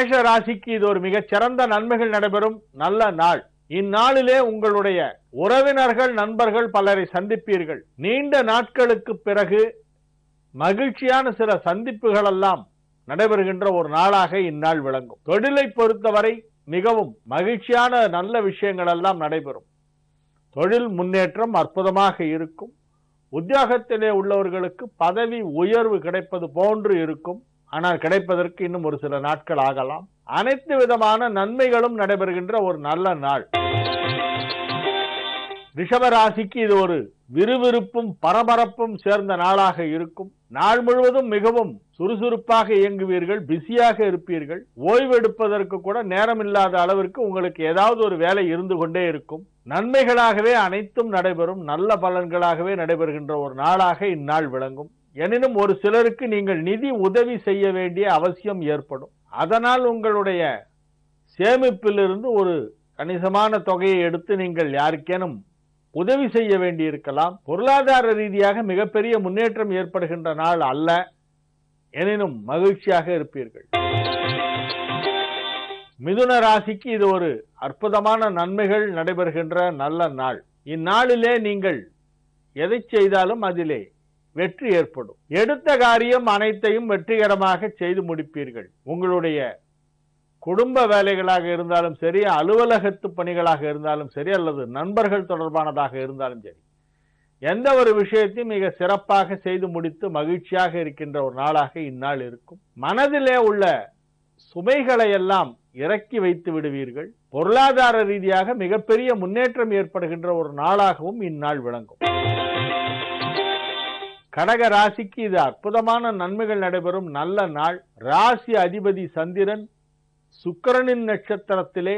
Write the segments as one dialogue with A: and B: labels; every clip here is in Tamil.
A: மேஷ ராசிக்கு இது ஒரு மிகச் சிறந்த நன்மைகள் நடைபெறும் நல்ல நாள். இந்நாளிலே உங்களுடைய உறவினர்கள் நண்பர்கள் பலரை சந்திப்பீர்கள். நீண்ட நாட்களுக்கு பிறகு மகிழ்ச்சியான சில சந்திப்புகள் எல்லாம் நடைபெறுகின்ற ஒரு நாளாக இந்நாள் விளங்கும். தொழிலை பொறுத்தவரை மிகவும் மகிழ்ச்சியான நல்ல விஷயங்கள் எல்லாம் நடைபெறும். தொழில் முன்னேற்றம் அற்புதமாக இருக்கும். உத்தியோகத்திலே உள்ளவர்களுக்கு பதவி உயர்வு கிடைப்பது போன்று இருக்கும். ஆனால் கிடைப்பதற்கு இன்னும் ஒரு சில நாட்கள் ஆகலாம். அனைத்து விதமான நன்மைகளும் நடைபெறுகின்ற ஒரு நல்ல நாள். ரிஷபராசிக்கு இது ஒரு விறுவிறுப்பும் பரபரப்பும் சேர்ந்த நாளாக இருக்கும். நாள் முழுவதும் மிகவும் சுறுசுறுப்பாக இயங்குவீர்கள், பிஸியாக இருப்பீர்கள். ஓய்வெடுப்பதற்கு கூட நேரம் இல்லாத அளவிற்கு உங்களுக்கு ஏதாவது ஒரு வேலை இருந்து கொண்டே இருக்கும். நன்மைகளாகவே அனைத்தும் நடைபெறும், நல்ல பலன்களாகவே நடைபெறுகின்ற ஒரு நாளாக இந்நாள் விளங்கும். எனினும் ஒரு சிலருக்கு நீங்கள் நிதி உதவி செய்ய வேண்டிய அவசியம் ஏற்படும். அதனால் உங்களுடைய சேமிப்பிலிருந்து ஒரு கணிசமான தொகையை எடுத்து நீங்கள் யாருக்கேனும் உதவி செய்ய வேண்டியிருக்கலாம். பொருளாதார ரீதியாக மிகப்பெரிய முன்னேற்றம் ஏற்படுகின்ற நாள் அல்ல. எனினும் மகிழ்ச்சியாக இருப்பீர்கள். மிதுன ராசிக்கு இது ஒரு அற்புதமான நன்மைகள் நடைபெறுகின்ற நல்ல நாள். இந்நாளிலே நீங்கள் எதை செய்தாலும் அதிலே வெற்றி ஏற்படும். எடுத்த காரியம் அனைத்தையும் வெற்றிகரமாக செய்து முடிப்பீர்கள். உங்களுடைய குடும்ப வேலைகளாக இருந்தாலும் சரி, அலுவலகத்து பணிகளாக இருந்தாலும் சரி, அல்லது நண்பர்கள் தொடர்பானதாக இருந்தாலும் சரி, எந்த ஒரு விஷயத்தையும் மிக சிறப்பாக செய்து முடித்து மகிழ்ச்சியாக இருக்கின்ற ஒரு நாளாக இந்நாள் இருக்கும். மனதிலே உள்ள சுமைகளை எல்லாம் இறக்கி வைத்து விடுவீர்கள். பொருளாதார ரீதியாக மிகப்பெரிய முன்னேற்றம் ஏற்படுகின்ற ஒரு நாளாகவும் இந்நாள் விளங்கும். கடக ராசிக்கு இது அற்புதமான நன்மைகள் நடைபெறும் நல்ல நாள். ராசி அதிபதி சந்திரன் சுக்கிரனின் நட்சத்திரத்திலே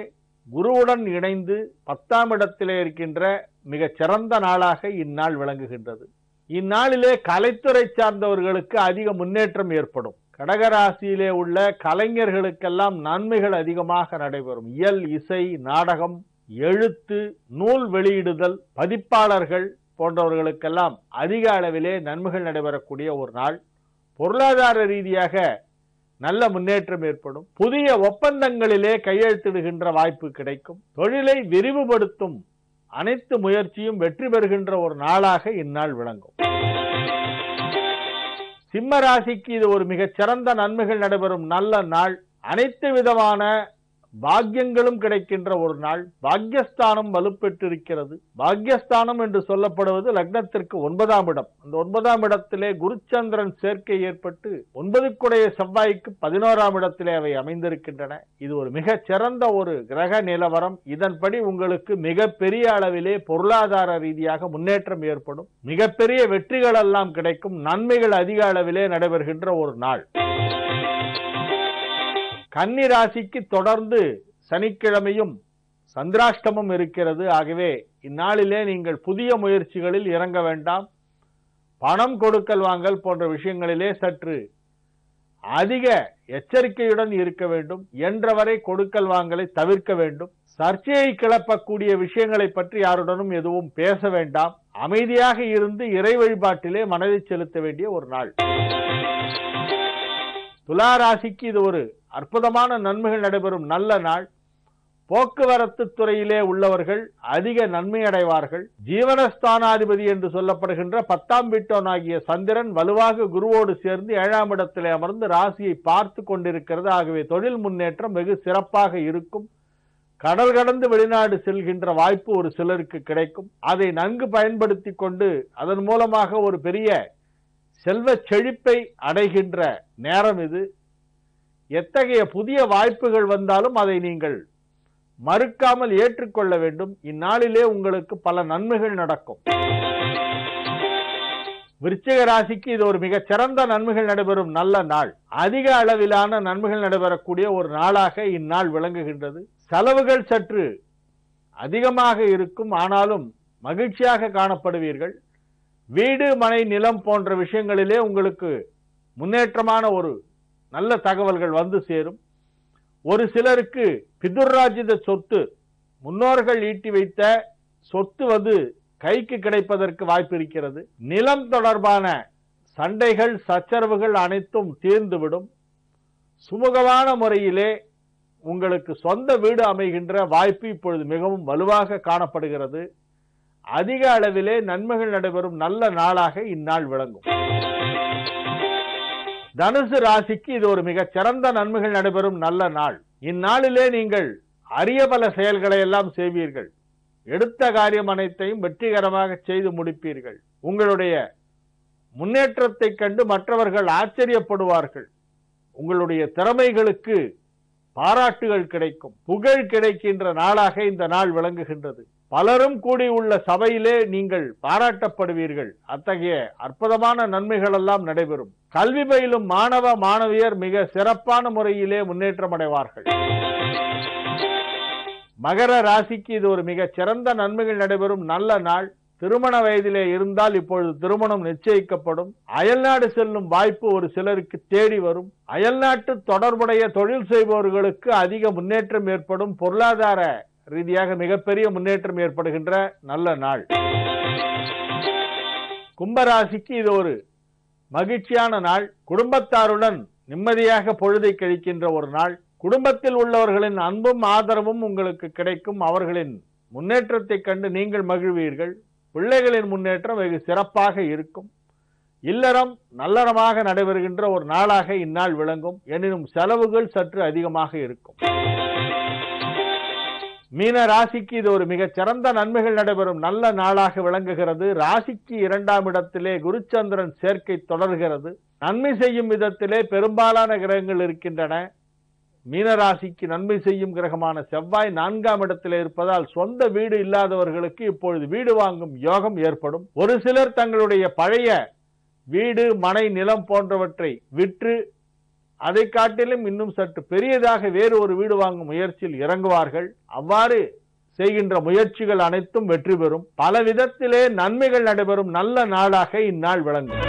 A: குருவுடன் இணைந்து 10ஆம் இடத்திலே இருக்கின்ற மிகச் சிறந்த நாளாக இந்நாள் விளங்குகின்றது. இந்நாளிலே கலைத்துறை சார்ந்தவர்களுக்கு அதிக முன்னேற்றம் ஏற்படும். கடகராசியிலே உள்ள கலைஞர்களுக்கெல்லாம் நன்மைகள் அதிகமாக நடைபெறும். இயல், இசை, நாடகம், எழுத்து, நூல் வெளியிடுதல், பதிப்பாளர்கள் போன்றவர்களுக்கெல்லாம் அதிக அளவிலே நன்மைகள் நடைபெறக்கூடிய ஒரு நாள். பொருளாதார ரீதியாக நல்ல முன்னேற்றம் ஏற்படும். புதிய ஒப்பந்தங்களிலே கையெழுத்திடுகின்ற வாய்ப்பு கிடைக்கும். தொழிலை விரிவுபடுத்தும் அனைத்து முயற்சியும் வெற்றி பெறுகின்ற ஒரு நாளாக இந்நாள் விளங்கும். சிம்ம ராசிக்கு இது ஒரு மிகச் சிறந்த நன்மைகள் நடைபெறும் நல்ல நாள். அனைத்து விதமான பாக்கியங்களும் கிடைக்கின்ற ஒரு நாள். பாக்யஸ்தானம் வலுப்பெற்றிருக்கிறது. பாக்யஸ்தானம் என்று சொல்லப்படுவது லக்னத்திற்கு 9ஆம் இடம். அந்த 9ஆம் இடத்திலே குருச்சந்திரன் சேர்க்கை ஏற்பட்டு 9க்குடைய செவ்வாய்க்கு 11ஆம் இடத்திலே அவை அமைந்திருக்கின்றன. இது ஒரு மிகச் சிறந்த ஒரு கிரக நிலவரம். இதன்படி உங்களுக்கு மிகப்பெரிய அளவிலே பொருளாதார ரீதியாக முன்னேற்றம் ஏற்படும். மிகப்பெரிய வெற்றிகள் எல்லாம் கிடைக்கும். நன்மைகள் அதிக அளவிலே நடைபெறுகின்ற ஒரு நாள். கன்னி ராசிக்கு தொடர்ந்து சனிக்கிழமையும் சந்திராஷ்டமம் இருக்கிறது. ஆகவே இந்நாளிலே நீங்கள் புதிய முயற்சிகளில் இறங்க வேண்டாம். பணம் கொடுக்கல் வாங்கல் போன்ற விஷயங்களிலே சற்று அதிக எச்சரிக்கையுடன் இருக்க வேண்டும். என்றவரை கொடுக்கல் வாங்கலை தவிர்க்க வேண்டும். சர்ச்சையை கிளப்பக்கூடிய விஷயங்களை பற்றி யாருடனும் எதுவும் பேச வேண்டாம். அமைதியாக இருந்து இறை வழிபாட்டிலே மனதை செலுத்த வேண்டிய ஒரு நாள். துலா ராசிக்கு இது ஒரு அற்புதமான நன்மைகள் நடைபெறும் நல்ல நாள். போக்குவரத்து துறையிலே உள்ளவர்கள் அதிக நன்மை அடைவார்கள். ஜீவனஸ்தானாதிபதி என்று சொல்லப்படுகின்ற 10ஆம் வீட்டோனாகிய சந்திரன் வலுவாக குருவோடு சேர்ந்து 7ஆம் இடத்திலே அமர்ந்து ராசியை பார்த்து கொண்டிருக்கிறது. ஆகவே தொழில் முன்னேற்றம் வெகு சிறப்பாக இருக்கும். கடல் கடந்து வெளிநாடு செல்கின்ற வாய்ப்பு ஒரு சிலருக்கு கிடைக்கும். அதை நன்கு பயன்படுத்தி கொண்டு அதன் மூலமாக ஒரு பெரிய செல்வ செழிப்பை அடைகின்ற நேரம் இது. எத்தகைய புதிய வாய்ப்புகள் வந்தாலும் அதை நீங்கள் மறுக்காமல் ஏற்றுக்கொள்ள வேண்டும். இந்நாளிலே உங்களுக்கு பல நன்மைகள் நடக்கும். விருச்சிக ராசிக்கு இது ஒரு மிகச் சிறந்த நன்மைகள் நடைபெறும் நல்ல நாள். அதிக அளவிலான நன்மைகள் நடைபெறக்கூடிய ஒரு நாளாக இந்நாள் விளங்குகின்றது. செலவுகள் சற்று அதிகமாக இருக்கும். ஆனாலும் மகிழ்ச்சியாக காணப்படுவீர்கள். வீடு, மனை, நிலம் போன்ற விஷயங்களிலே உங்களுக்கு முன்னேற்றமான ஒரு நல்ல தகவல்கள் வந்து சேரும். ஒரு சிலருக்கு பிதுர்ராஜித சொத்து, முன்னோர்கள் ஈட்டி வைத்த சொத்து வந்து கைக்கு கிடைப்பதற்கு வாய்ப்பு இருக்கிறது. நிலம் தொடர்பான சண்டைகள், சச்சரவுகள் அனைத்தும் தீர்ந்துவிடும். சுமூகமான முறையிலே உங்களுக்கு சொந்த வீடு அமைகின்ற வாய்ப்பு இப்பொழுது மிகவும் வலுவாக காணப்படுகிறது. அதிக அளவிலே நன்மைகள் நடைபெறும் நல்ல நாளாக இந்நாள் விளங்கும். தனுசு ராசிக்கு இது ஒரு மிகச் சிறந்த நன்மைகள் நடைபெறும் நல்ல நாள். இந்நாளிலே நீங்கள் அரிய பல செயல்களை எல்லாம் செய்வீர்கள். எடுத்த காரியம் அனைத்தையும் வெற்றிகரமாக செய்து முடிப்பீர்கள். உங்களுடைய முன்னேற்றத்தை கண்டு மற்றவர்கள் ஆச்சரியப்படுவார்கள். உங்களுடைய திறமைகளுக்கு பாராட்டுகள் கிடைக்கும். புகழ் கிடைக்கின்ற நாளாக இந்த நாள் விளங்குகின்றது. பலரும் கூடியுள்ள சபையிலே நீங்கள் பாராட்டப்படுவீர்கள். அத்தகைய அற்புதமான நன்மைகள் எல்லாம் நடைபெறும். கல்வி பயிலும் மாணவ மாணவியர் மிக சிறப்பான முறையிலே முன்னேற்றம் அடைவார்கள். மகர ராசிக்கு இது ஒரு மிகச் சிறந்த நன்மைகள் நடைபெறும் நல்ல நாள். திருமண வயதிலே இருந்தால் இப்பொழுது திருமணம் நிச்சயிக்கப்படும். அயல்நாடு செல்லும் வாய்ப்பு ஒரு சிலருக்கு தேடி வரும். அயல்நாட்டு தொடர்புடைய தொழில் செய்பவர்களுக்கு அதிக முன்னேற்றம் ஏற்படும். பொருளாதார ரீதியாக மிகப்பெரிய முன்னேற்றம் ஏற்படுகின்ற நல்ல நாள். கும்பராசிக்கு இது ஒரு மகிழ்ச்சியான நாள். குடும்பத்தாருடன் நிம்மதியாக பொழுதை கழிக்கின்ற ஒரு நாள். குடும்பத்தில் உள்ளவர்களின் அன்பும் ஆதரவும் உங்களுக்கு கிடைக்கும். அவர்களின் முன்னேற்றத்தை கண்டு நீங்கள் மகிழ்வீர்கள். பிள்ளைகளின் முன்னேற்றம் வெகு சிறப்பாக இருக்கும். இல்லறம் நல்லறமாக நடைபெறுகின்ற ஒரு நாளாக இந்நாள் விளங்கும். எனினும் செலவுகள் சற்று அதிகமாக இருக்கும். மீன ராசிக்கு இது ஒரு மிகச் சிறந்த நன்மைகள் நடைபெறும் நல்ல நாளாக விளங்குகிறது. ராசிக்கு 2ஆம் இடத்திலே குருச்சந்திரன் சேர்க்கை தொடர்கிறது. நன்மை செய்யும் விதத்திலே பெரும்பாலான கிரகங்கள் இருக்கின்றன. மீனராசிக்கு நன்மை செய்யும் கிரகமான செவ்வாய் 4ஆம் இடத்தில் இருப்பதால் சொந்த வீடு இல்லாதவர்களுக்கு இப்பொழுது வீடு வாங்கும் யோகம் ஏற்படும். ஒரு சிலர் தங்களுடைய பழைய வீடு மனை நிலம் போன்றவற்றை விற்று அதை காட்டிலும் இன்னும் சற்று பெரியதாக வேறு ஒரு வீடு வாங்கும் முயற்சியில் இறங்குவார்கள். அவ்வாறு செய்கின்ற முயற்சிகள் அனைத்தும் வெற்றி பெறும். பல விதத்திலே நன்மைகள் நடைபெறும் நல்ல நாளாக இந்நாள் விளங்கும்.